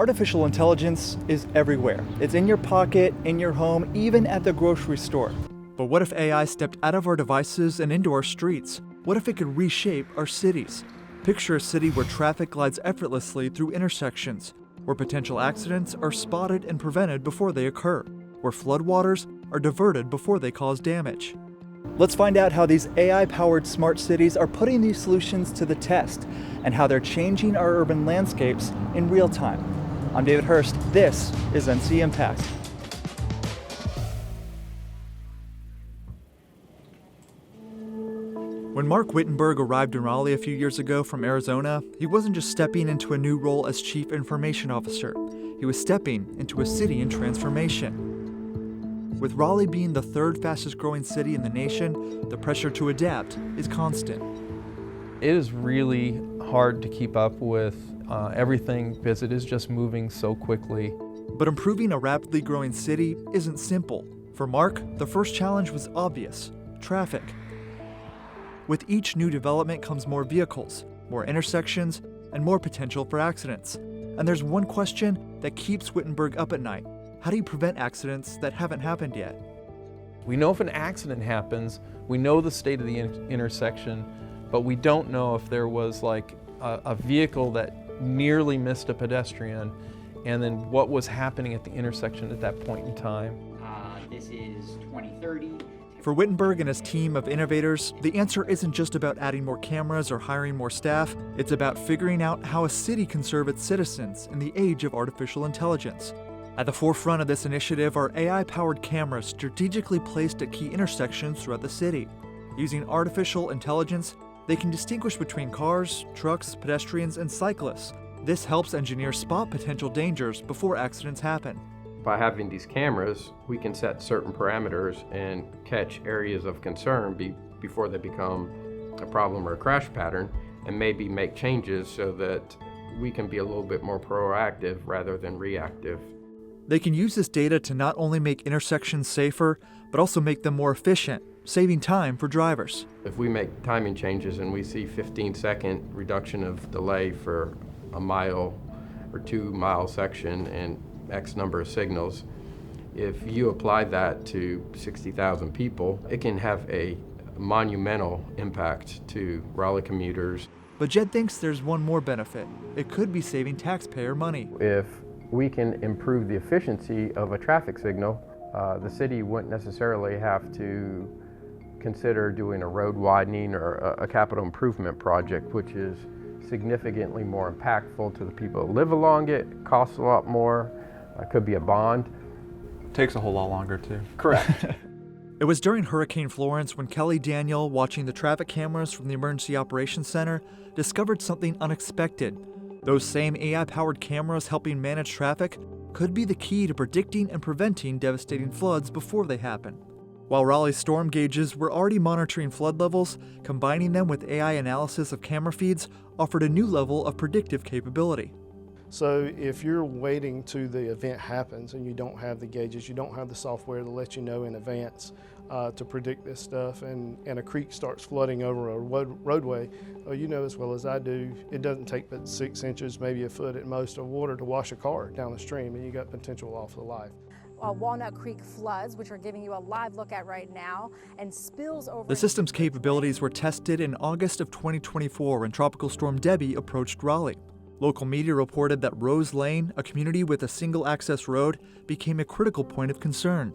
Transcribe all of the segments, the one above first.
Artificial intelligence is everywhere. It's in your pocket, in your home, even at the grocery store. But what if AI stepped out of our devices and into our streets? What if it could reshape our cities? Picture a city where traffic glides effortlessly through intersections, where potential accidents are spotted and prevented before they occur, where floodwaters are diverted before they cause damage. Let's find out how these AI-powered smart cities are putting these solutions to the test and how they're changing our urban landscapes in real time. I'm David Hurst. This is ncIMPACT. When Mark Wittenberg arrived in Raleigh a few years ago from Arizona, he wasn't just stepping into a new role as Chief Information Officer. He was stepping into a city in transformation. With Raleigh being the third fastest growing city in the nation, the pressure to adapt is constant. It is really hard to keep up with everything because it is just moving so quickly. But improving a rapidly growing city isn't simple. For Mark, the first challenge was obvious: traffic. With each new development comes more vehicles, more intersections, and more potential for accidents. And there's one question that keeps Wittenberg up at night. How do you prevent accidents that haven't happened yet? We know if an accident happens, we know the state of the intersection, but we don't know if there was like a vehicle that nearly missed a pedestrian, and then what was happening at the intersection at that point in time. This is 2030. For Wittenberg and his team of innovators, the answer isn't just about adding more cameras or hiring more staff. It's about figuring out how a city can serve its citizens in the age of artificial intelligence. At the forefront of this initiative are AI-powered cameras strategically placed at key intersections throughout the city. Using artificial intelligence, they can distinguish between cars, trucks, pedestrians, and cyclists. This helps engineers spot potential dangers before accidents happen. By having these cameras, we can set certain parameters and catch areas of concern before they become a problem or a crash pattern, and maybe make changes so that we can be a little bit more proactive rather than reactive. They can use this data to not only make intersections safer, but also make them more efficient, saving time for drivers. If we make timing changes and we see 15-second reduction of delay for a mile or 2 mile section and X number of signals, if you apply that to 60,000 people, it can have a monumental impact to Raleigh commuters. But Jed thinks there's one more benefit. It could be saving taxpayer money. If we can improve the efficiency of a traffic signal, the city wouldn't necessarily have to consider doing a road widening or a capital improvement project, which is significantly more impactful to the people that live along it, costs a lot more, could be a bond. Takes a whole lot longer too. Correct. It was during Hurricane Florence when Kelly Daniel, watching the traffic cameras from the Emergency Operations Center, discovered something unexpected. Those same AI-powered cameras helping manage traffic could be the key to predicting and preventing devastating floods before they happen. While Raleigh's storm gauges were already monitoring flood levels, combining them with AI analysis of camera feeds offered a new level of predictive capability. So if you're waiting till the event happens and you don't have the gauges, you don't have the software to let you know in advance to predict this stuff, and a creek starts flooding over a roadway, you know as well as I do, it doesn't take but 6 inches, maybe a foot at most, of water to wash a car down the stream, and you got potential loss of life. Walnut Creek floods, which we're giving you a live look at right now, and spills over. The system's capabilities were tested in August of 2024 when Tropical Storm Debbie approached Raleigh. Local media reported that Rose Lane, a community with a single access road, became a critical point of concern.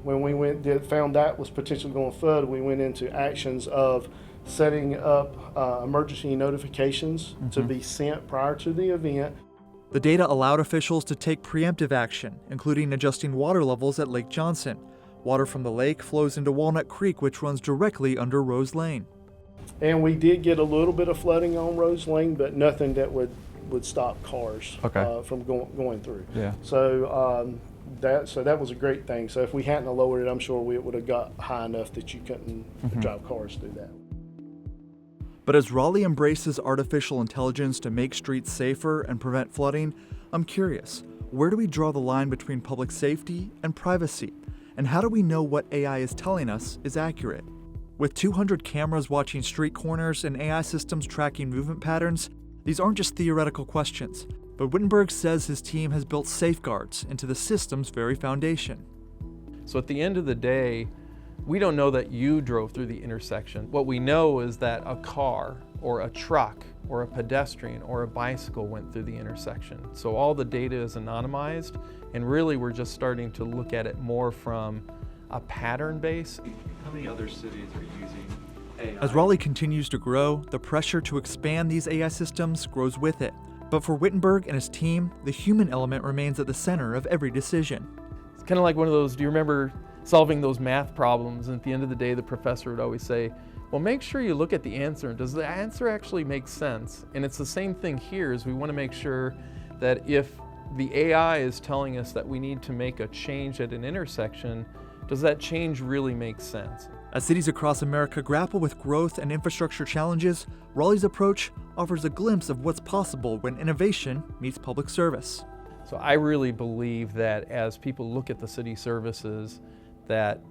When we found that was potentially going to flood, we went into actions of setting up emergency notifications to be sent prior to the event. The data allowed officials to take preemptive action, including adjusting water levels at Lake Johnson. Water from the lake flows into Walnut Creek, which runs directly under Rose Lane. And we did get a little bit of flooding on Rose Lane, but nothing that would stop cars from going through. Yeah. So that was a great thing. So if we hadn't lowered it, I'm sure we would have got high enough that you couldn't drive cars through that. But as Raleigh embraces artificial intelligence to make streets safer and prevent flooding, I'm curious, where do we draw the line between public safety and privacy? And how do we know what AI is telling us is accurate? With 200 cameras watching street corners and AI systems tracking movement patterns, these aren't just theoretical questions. But Wittenberg says his team has built safeguards into the system's very foundation. So at the end of the day, we don't know that you drove through the intersection. What we know is that a car or a truck or a pedestrian or a bicycle went through the intersection. So all the data is anonymized, and really we're just starting to look at it more from a pattern base. How many other cities are using AI? As Raleigh continues to grow, the pressure to expand these AI systems grows with it. But for Wittenberg and his team, the human element remains at the center of every decision. It's kind of like one of those, do you remember solving those math problems, and at the end of the day the professor would always say, well, make sure you look at the answer, and does the answer actually make sense? And it's the same thing here, is we want to make sure that if the AI is telling us that we need to make a change at an intersection, does that change really make sense? As cities across America grapple with growth and infrastructure challenges, Raleigh's approach offers a glimpse of what's possible when innovation meets public service. So I really believe that as people look at the city services, that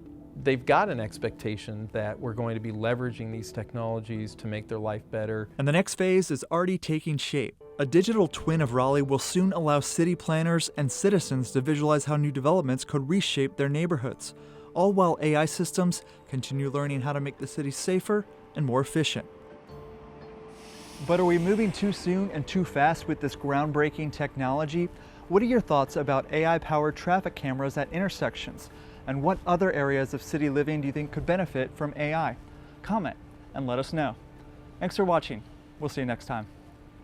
they've got an expectation that we're going to be leveraging these technologies to make their life better. And the next phase is already taking shape. A digital twin of Raleigh will soon allow city planners and citizens to visualize how new developments could reshape their neighborhoods, all while AI systems continue learning how to make the city safer and more efficient. But are we moving too soon and too fast with this groundbreaking technology? What are your thoughts about AI-powered traffic cameras at intersections? And what other areas of city living do you think could benefit from AI? Comment and let us know. Thanks for watching. We'll see you next time.